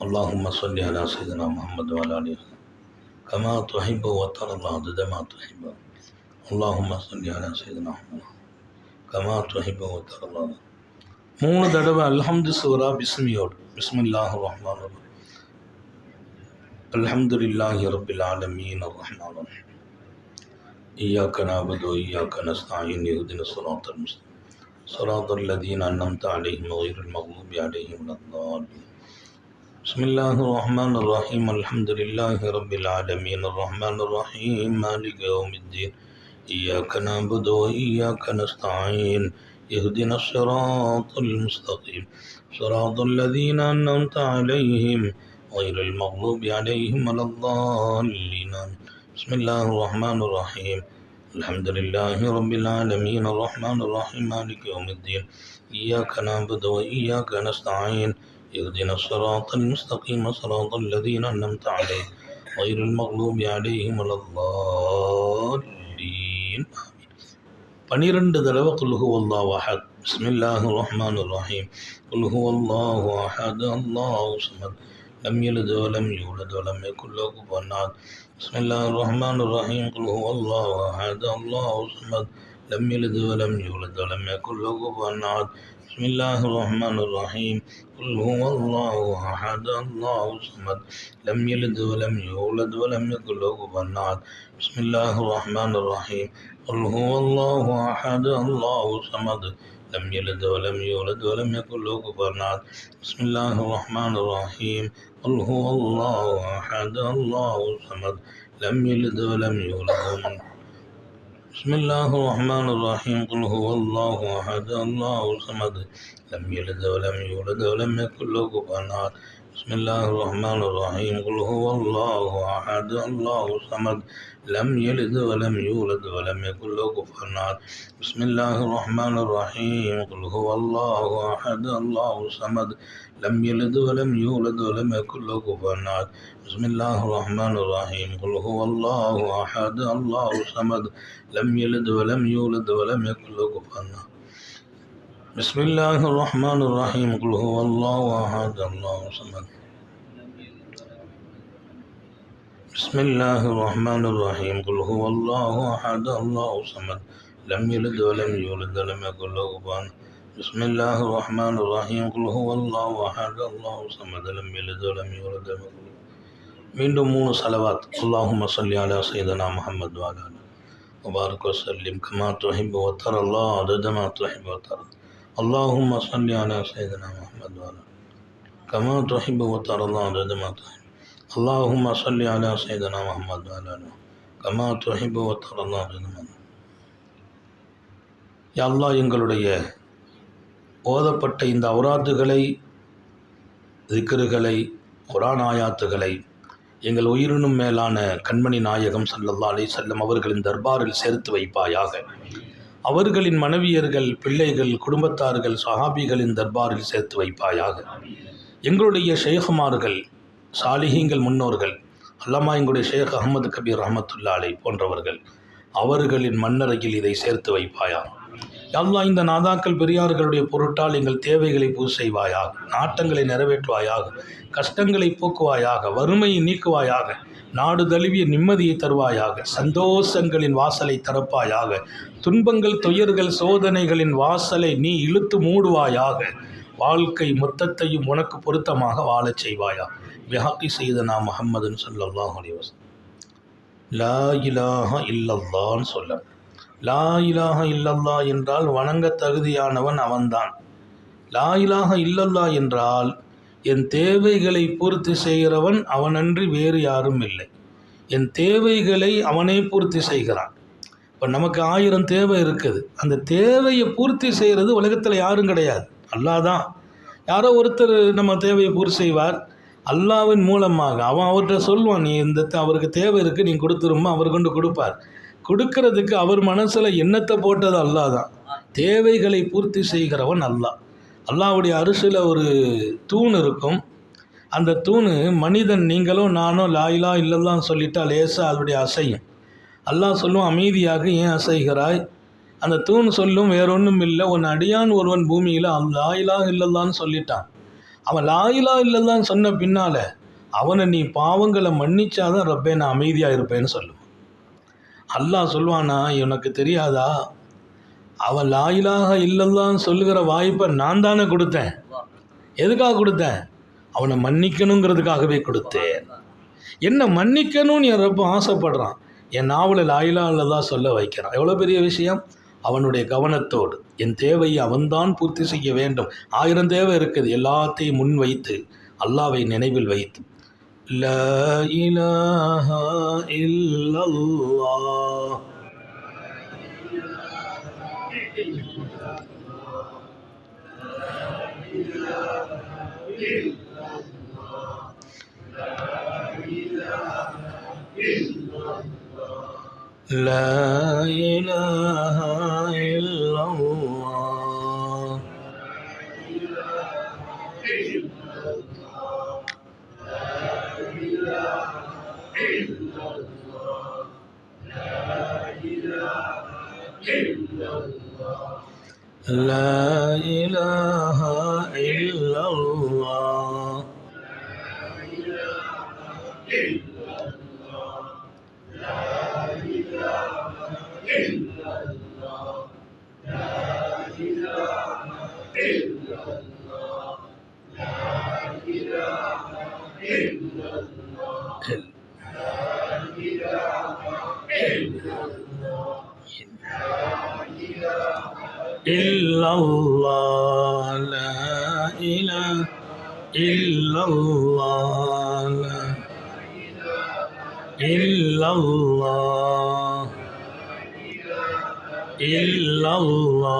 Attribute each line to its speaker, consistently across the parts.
Speaker 1: اللهم صل على سيدنا محمد وعلى آله كما تحب وترضى عدد ما تحب. اللهم صل على سيدنا محمد كما تحب وترضى. 3 தடவை அல்ஹம்து சூரா பிஸ்மியோடு. பிஸ்மில்லாஹிர் ரஹ்மானிர் ரஹீம். அல்ஹம்துலில்லாஹி ரப்பில் ஆலமீன் அர்ரஹ்மானிர் ரஹீம். இய்யாக நஅபுது வ இய்யாக நஸ்தஈன். இஹ்தினஸ் ஸிராத்தல் முஸ்தகீம் ஸிராத்தல் லதீன அன்அம்த அலைஹிம் கய்ரில் மக்தூபி அலைஹிம் வலddallin. பிஸ்மில்லாஹிர் ரஹ்மானிர் ரஹீம். அல்ஹம்துலில்லாஹி ரப்பில் ஆலமீன் அர்ரஹ்மானிர் ரஹீம் மாலிகி யௌமிddin. இய்யாக நஅபுது வ இய்யாக நஸ்தஈன். اهدنا الصراط المستقيم صراط الذين أنعمت عليهم غير المغضوب عليهم ولا الضالين. بسم الله الرحمن الرحيم. الحمد لله رب العالمين الرحمن الرحيم مالك يوم الدين. إياك نعبد وإياك نستعين. اهدنا الصراط المستقيم صراط الذين أنعمت عليهم غير المغضوب عليهم ولا الضالين. 12 தடவை குல் ஹுவல்லாஹு அஹத். பிஸ்மில்லாஹிர் ரஹ்மானிர் ரஹீம். குல் ஹுவல்லாஹு அஹத் அல்லாஹு ஸமத் லம் யலித் வ லம் யூலத் வ லம் யகுல் லஹு குஃபுவன் அஹத். பிஸ்மில்லாஹிர் ரஹ்மானிர் ரஹீம். குல் ஹுவல்லாஹு அஹத் அல்லாஹு ஸமத் லம் யலித் வ லம் யூலத் வ லம் யகுல் லஹு குஃபுவன் அஹத். பிஸ்மில்லாஹிர் ரஹ்மானிர் ரஹீம். குல் ஹுவல்லாஹு அஹத் அல்லாஹு ஸமத் லம் யலித் வ லம் யூலத் வ லம் யகுல் லஹு குஃபுவன் அஹத். பிஸ்மில்லாஹிர் ரஹ்மானிர் ரஹீம். قل هو الله أحد الله الصمد لم يلد ولم يولد ولم يكن له كفوا أحد. بسم الله الرحمن الرحيم. قل هو الله أحد الله الصمد لم يلد ولم يولد بسم الله الرحمن الرحيم. قل هو الله أحد الله الصمد لم يلد ولم يولد ولم يكن له كفوا أحد. بسم الله الرحمن الرحيم. قل هو الله أحد الله الصمد لم يلد ولم يولد ولم يكن له كفوا أحد. بسم الله الرحمن الرحيم. قل هو الله أحد الله الصمد لم يلد ولم يولد ولم يكن له كفوا أحد. بسم الله الرحمن الرحيم. قل هو الله أحد الله الصمد لم يلد ولم يولد ولم يكن له كفوا أحد. بسم الله الرحمن الرحيم. قل هو الله أحد الله الصمد. بسم الله الرحمن الرحيم. قل هو الله أحد الله الصمد لم يلد ولم يولد ولم يكن له كفوا أحد. بسم الله الرحمن الرحيم. قل هو الله أحد الله الصمد لم يلد ولم يولد ولم يكن له. மீண்டும் 3 ஸலவாத். اللهم صل على سيدنا محمد وعلى آله وبارك وسلم كما تحب وترضى عدد ما تحب وترضى. اللهم صل على سيدنا محمد وعلى آله كما تحب وترضى عدد ما تحب. اللهم صل على سيدنا محمد وعلى آله كما تحب وترضى عدد ما تحب. யா அல்லாஹ், எங்களுடைய ஓதப்பட்ட இந்த அவுராதுகளை, திக்ருகளை, குர்ஆன் ஆயாத்துகளை எங்கள் உயிரினும் மேலான கண்மணி நாயகம் ஸல்லல்லாஹு அலைஹி வஸல்லம் அவர்களின் தர்பாரில் சேர்த்து வைப்பாயாக. அவர்களின் மனைவியர்கள், பிள்ளைகள், குடும்பத்தார்கள், சஹாபிகளின் தர்பாரில் சேர்த்து வைப்பாயாக. எங்களுடைய ஷேகுமார்கள், சாலிஹீங்கள், முன்னோர்கள், அல்லாமா எங்களுடைய ஷேக் அஹ்மது கபீர் ரஹ்மத்துல்லாஹி அலைஹி போன்றவர்கள், அவர்களின் மண்ணறையில் இதை சேர்த்து வைப்பாயாக. யா அல்லாஹ், இந்த நாதாக்கள் பெரியார்களுடைய பொருட்டால் எங்கள் தேவைகளை பூர்த்தி செய்வாயாக, நாட்டங்களை நிறைவேற்றுவாயாக, கஷ்டங்களை போக்குவாயாக, வறுமையை நீக்குவாயாக, நாடு தழுவிய நிம்மதியை தருவாயாக, சந்தோஷங்களின் வாசலை திறப்பாயாக, துன்பங்கள், துயர்கள், சோதனைகளின் வாசலை நீ இழுத்து மூடுவாயாக, வாழ்க்கை மொத்தத்தையும் உனக்கு பொருத்தமாக வாழச் செய்வாயா. பிஹக்கி சையதுனா முஹம்மதுன் ஸல்லல்லாஹு அலைஹி வஸல்லம். லா இலாஹ இல்லல்லாஹ்னு சொல்ல. லா இலாஹ இல்லல்லாஹ் என்றால் வணங்க தகுதியானவன் அவன்தான். லா இலாஹ இல்லல்லாஹ் என்றால் என் தேவைகளை பூர்த்தி செய்கிறவன் அவனன்றி வேறு யாரும் இல்லை. என் தேவைகளை அவனே பூர்த்தி செய்கிறான். இப்போ நமக்கு 1000 தேவை இருக்குது. அந்த தேவையை பூர்த்தி செய்கிறது உலகத்தில் யாரும் கிடையாது, அல்லாஹ் தான். யாரோ ஒருத்தர் நம்ம தேவையை பூர்த்தி செய்வார். அல்லாஹ்வின் மூலமாக அவன் அவர்கிட்ட சொல்லுவான், நீ இந்த அவருக்கு தேவை இருக்குது, நீ கொடுத்துருமா, அவர் கொண்டு கொடுப்பார். கொடுக்கறதுக்கு அவர் மனசில் எண்ணத்தை போட்டது அல்லாஹ் தான். தேவைகளை பூர்த்தி செய்கிறவன் அல்லாஹ். அல்லாஹ்வுடைய அரிசில் ஒரு தூண் இருக்கும். அந்த தூண் மனிதன் நீங்களும் நானும் லா இலாஹ இல்லல்லாஹ்னு சொல்லிட்டா லேசாக அதனுடைய அசையும். அல்லாஹ் சொல்லும், அமைதியாக ஏன் அசைகிறாய்? அந்த தூண் சொல்லும், வேறொன்றும் இல்லை, உன் அடியான் ஒருவன் பூமியில் லா இலாஹ இல்லல்லாஹ்னு சொல்லிட்டான். அவன் லா இலாஹ இல்லல்லாஹ்னு சொன்ன பின்னால் அவனை நீ பாவங்களை மன்னிச்சாதான் ரப்பே நான் அமைதியாக இருப்பேன்னு சொல்லுவான். அல்லாஹ் சொல்வானா, எனக்கு தெரியாதா, அவன் லா இலாஹ இல்லல்லாஹ்னு சொல்லுகிற வாய்ப்பை நான் தானே கொடுத்தேன். எதுக்காக கொடுத்தேன்? அவனை மன்னிக்கணுங்கிறதுக்காகவே கொடுத்தேன். என்ன மன்னிக்கணும்னு என் ரப்ப ஆசைப்படுறான். என் நாவலை லா இலாஹ இல்லல்லாஹ் சொல்ல வைக்கிறான். எவ்வளோ பெரிய விஷயம். அவனுடைய கவனத்தோடு என் தேவையை அவன்தான் பூர்த்தி செய்ய வேண்டும். 1000 தேவை இருக்குது, எல்லாத்தையும் முன் வைத்து அல்லாவை நினைவில் வைத்து லா இலாஹ இல்லல்லாஹ் லா இலாஹ இல்லல்லாஹ் லா இலாஹ இல்லல்லாஹ் illallah la ilaha illallah la illallah illallah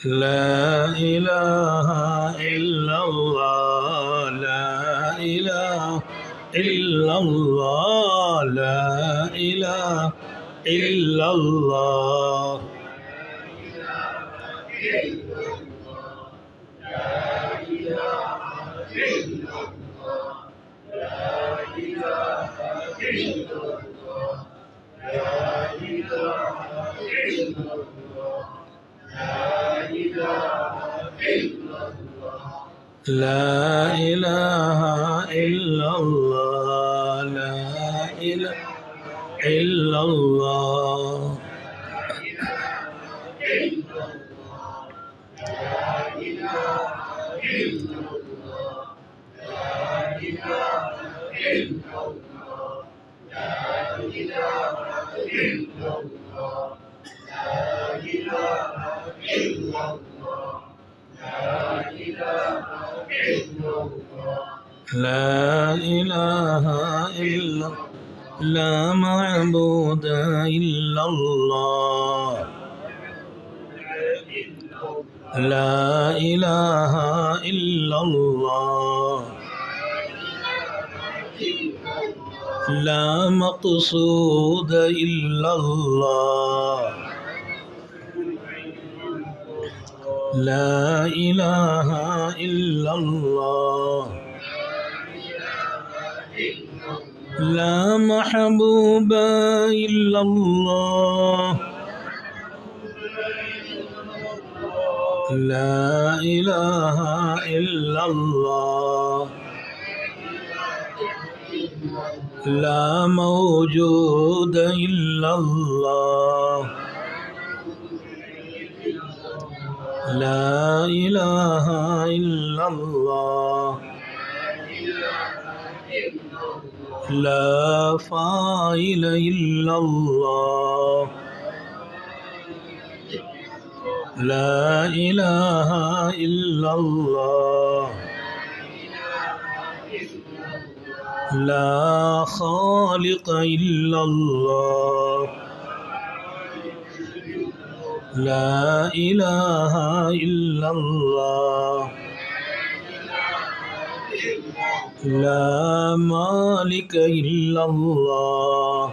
Speaker 1: La ilaha illallah, la ilaha illallah, la ilaha illallah. La ilaha illallah, la ilaha illallah. لا إله إلا لا معبود إلا الله لا إله إلا الله لا مقصود إلا الله لا إله إلا الله لا محبوب إلا الله لا إله إلا الله لا موجود إلا الله لا إله إلا الله لا فاعل إلا الله لا إله إلا الله لا خالق إلا الله لا إله إلا الله لا مالك إلا الله